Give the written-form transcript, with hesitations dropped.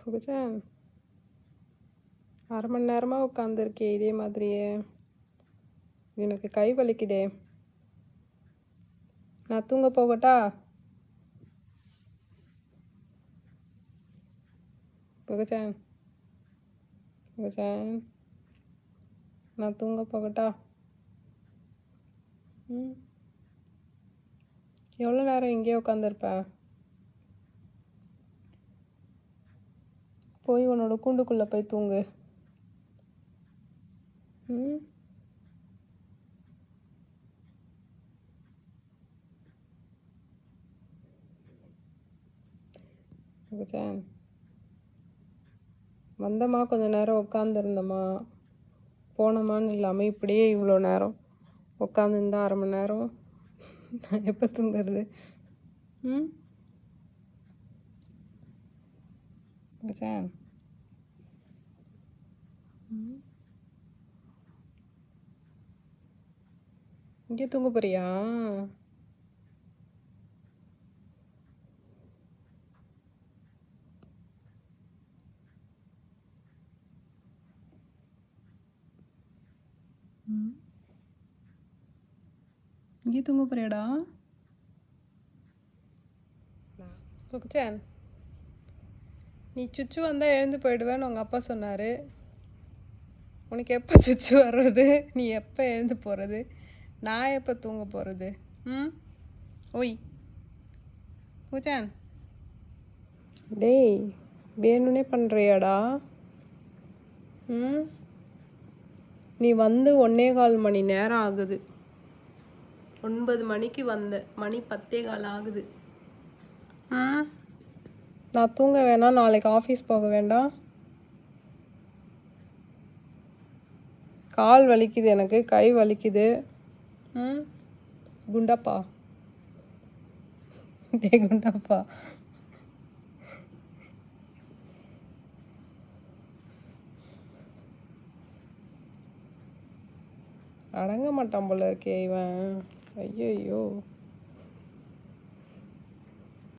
புகுச்சேன். 1/2 மணி நேரமா உட்காந்துருக்கே இதே மாதிரியே. எனக்கு கை வலிக்குதே. நான் தூங்க போகட்டா? புகுச்சேன். புகுச்சேன். நான் தூங்க போகட்டா? ம். எவ்வளோ நேரம் இங்கேயே உட்காந்துருப்ப? போய் உன்னோட கூண்டுக்குள்ளே போய் தூங்கு. ம். புகுச்சேன். வந்தம்மா கொஞ்ச நேரம் உட்காந்துருந்தம்மா, போனோமான்னு இல்லாமல் இப்படியே இவ்வளோ நேரம் உட்காந்துருந்தா 1/2 மணி நேரம் நான் எப்போ தூங்குறது? ம். புகுச்சேன். ம். இங்கே தூங்க போறியா? ம். இங்கே தூங்க போறியாடா? புகுச்சேன். நீ சுச்சு வந்தால் எழுந்து போயிடுவேன்னு உங்கள் அப்பா சொன்னார். உனக்கு எப்போ சுச்சு வர்றது? நீ எப்போ எழுந்து போகிறது? நான் எப்போ தூங்க போகிறது? ம். ஓய் புகுச்சேன். டேய், வேணும்னே பண்ணுறியாடா? ம். நீ வந்து 1.25 மணி நேரம் ஆகுது. 9 மணிக்கு வந்த, மணி 10:15 ஆகுது. ம். நான் தூங்க வேணாம், நாளைக்கு ஆஃபீஸ் போக வேண்டாம். கால் வலிக்குது, எனக்கு கை வலிக்குது. ம். குண்டப்பா. டே குண்டப்பா. அடங்க மாட்டான் போல இருக்கே இவன். ஐயோ.